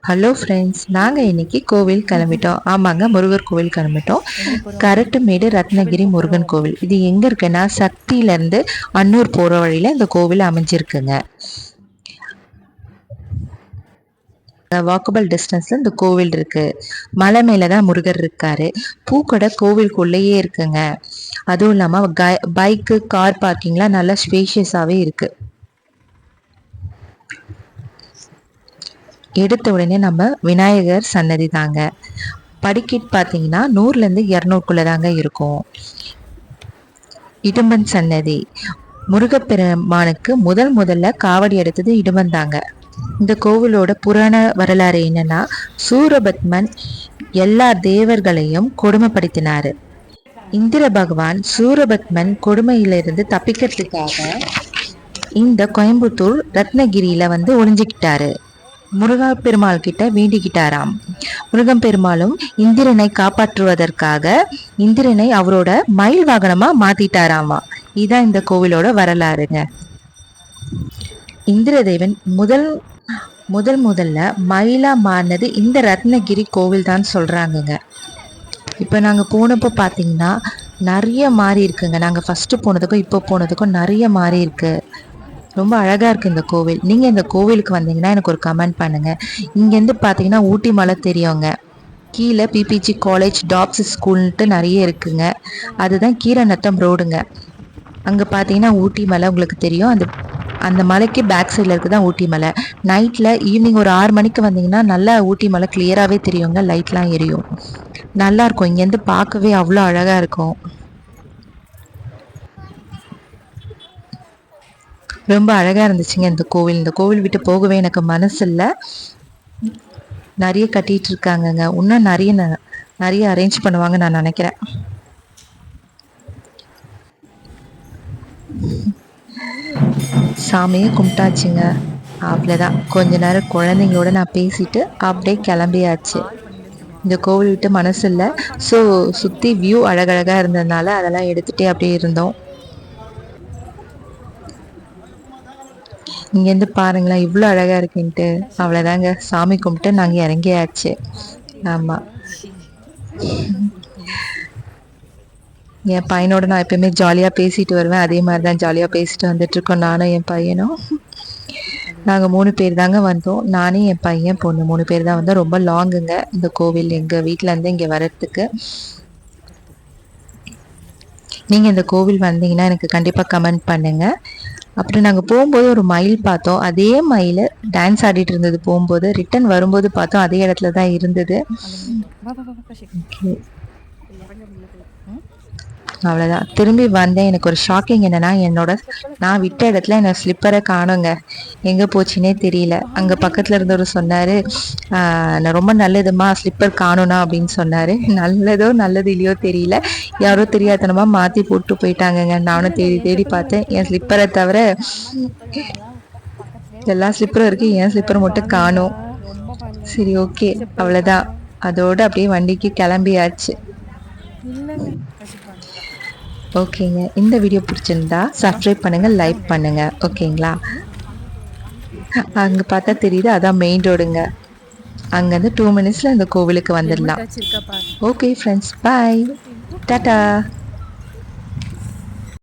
Hello friends, நாங்கள் இன்னைக்கு கோவில் கிளம்பிட்டோம். ஆமாங்க, முருகர் கோவில் கிளம்பிட்டோம். கரட்டுமேடு ரத்னகிரி முருகன் கோவில். இது எங்கே இருக்குன்னா, சக்தியிலேருந்து அன்னூர் போகிற வழியில் இந்த கோவில் அமைஞ்சிருக்குங்க. வாக்கபிள் டிஸ்டன்ஸ்ல இந்த கோவில் இருக்கு. மலை மேலதான் முருகர் இருக்காரு. பூக்கடை கோவிலுக்குள்ளேயே இருக்குங்க. அதுவும் இல்லாம பைக்கு கார் பார்க்கிங்லாம் நல்லா ஸ்பேஷியஸாவே இருக்கு. எடுத்த உடனே நம்ம விநாயகர் சன்னதி தாங்க. படிக்கட் பார்த்தீங்கன்னா 100லேருந்து 200க்குள்ள தாங்க இருக்கும். இடும்பன் சன்னதி. முருகப்பெருமானுக்கு முதல்ல காவடி எடுத்தது இடும்பன் தாங்க. இந்த கோவிலோட புராண வரலாறு என்னன்னா, சூரபத்மன் எல்லா தேவர்களையும் கொடுமைப்படுத்தினாரு. இந்திர பகவான் சூரபத்மன் கொடுமையிலிருந்து தப்பிக்கிறதுக்காக இந்த கோயம்புத்தூர் ரத்னகிரியில ஒளிஞ்சுக்கிட்டாரு. முருகன் பெருமாள் கிட்ட வேண்டிக்கிட்டாராம். முருகன் பெருமாளும் இந்திரனை காப்பாற்றுவதற்காக இந்திரனை அவரோட மயில் வாகனமா மாத்திட்டாராமா. இதான் இந்த கோவிலோட வரலாறுங்க. இந்திரதேவன் முதல்ல மயிலா மாறினது இந்த ரத்னகிரி கோவில் தான் சொல்றாங்கங்க. இப்போ நாங்கள் போனப்போ பார்த்தீங்கன்னா நிறைய மாறி இருக்குங்க. நாங்கள் ஃபர்ஸ்ட் போனதுக்கும் இப்போ போனதுக்கும் நிறைய மாறி இருக்கு. ரொம்ப அழகாக இருக்குது இந்த கோவில். நீங்கள் இந்த கோவிலுக்கு வந்தீங்கன்னா எனக்கு ஒரு கமெண்ட் பண்ணுங்கள். இங்கேருந்து பார்த்தீங்கன்னா ஊட்டி மலை தெரியுங்க. கீழே பிபிஜி காலேஜ் டாப்ஸ் ஸ்கூல்ன்ட்டு நிறைய இருக்குங்க. அதுதான் கீரநத்தம் ரோடுங்க. அங்கே பார்த்தீங்கன்னா ஊட்டி மலை உங்களுக்கு தெரியும். அந்த மலைக்கு பேக் சைடில் இருக்குது தான் ஊட்டி மலை. நைட்டில் ஈவினிங் ஒரு 6 மணிக்கு வந்தீங்கன்னா நல்லா ஊட்டி மலை கிளியராகவே தெரியுங்க. லைட்லாம் எரியும். நல்லாயிருக்கும். இங்கேருந்து பார்க்கவே அவ்வளோ அழகாக இருக்கும். ரொம்ப அழகாக இருந்துச்சுங்க இந்த கோவில். இந்த கோவில் விட்டு போகவே எனக்கு மனசு இல்லை. நிறைய கட்டிகிட்டு இருக்காங்கங்க. இன்னும் நிறைய அரேஞ்ச் பண்ணுவாங்க நான் நினைக்கிறேன். சாமியை கும்பிட்டாச்சுங்க. அவ்வளோதான். கொஞ்ச நேரம் குழந்தைங்களோட நான் பேசிட்டு அப்படியே கிளம்பியாச்சு. இந்த கோவில் விட்டு மனசு இல்லை. ஸோ சுற்றி வியூ அழகழகாக இருந்ததுனால அதெல்லாம் எடுத்துகிட்டே அப்படியே இருந்தோம். இங்கேருந்து பாருங்களேன் இவ்வளோ அழகாக இருக்குன்ட்டு. அவ்வளோதாங்க, சாமி கும்பிட்டு நாங்கள் இறங்கியாச்சு. ஆமாம், என் பையனோட நான் எப்பயுமே ஜாலியாக பேசிட்டு வருவேன். அதே மாதிரி தான் ஜாலியாக பேசிட்டு வந்துட்டுருக்கோம் நானும் என் பையனும். நாங்கள் 3 பேர் தாங்க வந்தோம். நானே என் பையன் பொண்ணு 3 பேர் தான் வந்தோம். ரொம்ப லாங்குங்க இந்த கோவில் எங்கள் வீட்டிலேருந்து இங்கே வர்றதுக்கு. நீங்கள் இந்த கோவில் வந்தீங்கன்னா எனக்கு கண்டிப்பாக கமெண்ட் பண்ணுங்கள். அப்புறம் நாங்கள் போகும்போது ஒரு மயில் பார்த்தோம். அதே மயில் டான்ஸ் ஆடிட்டு இருந்தது. போகும்போது ரிட்டன் வரும்போது பார்த்தோம் அதே இடத்துல தான் இருந்தது. அவ்வளோதான். திரும்பி வந்தேன். எனக்கு ஒரு ஷாக்கிங் என்னன்னா, நான் விட்ட இடத்துல என்னோட ஸ்லிப்பரை காணுங்க. எங்கே போச்சுன்னே தெரியல. அங்கே பக்கத்தில் இருந்தவர் சொன்னார், நான் ரொம்ப நல்லதுமா ஸ்லிப்பர் காணும்னா அப்படின்னு சொன்னார். நல்லது இல்லையோ தெரியல, யாரோ தெரியாதனமாக மாற்றி போட்டு போயிட்டாங்கங்க. நானும் தேடி தேடி பார்த்தேன். என் ஸ்லிப்பரை தவிர எல்லா ஸ்லிப்பரும் இருக்குது, என் ஸ்லிப்பர் மட்டும் காணும். சரி, ஓகே, அவ்வளோதான். அதோடு அப்படியே வண்டிக்கு கிளம்பியாச்சு. ஓகேங்க, இந்த வீடியோ பிடிச்சிருந்தா சப்ஸ்கிரைப் பண்ணுங்கள், லைக் பண்ணுங்கள். ஓகேங்களா? அங்கே பார்த்தா தெரியுது, அதான் மெயின் ரோடுங்க. அங்கேருந்து 2 மினிட்ஸில் இந்த கோவிலுக்கு வந்துடலாம். ஓகே ஃப்ரெண்ட்ஸ், பாய், டாட்டா.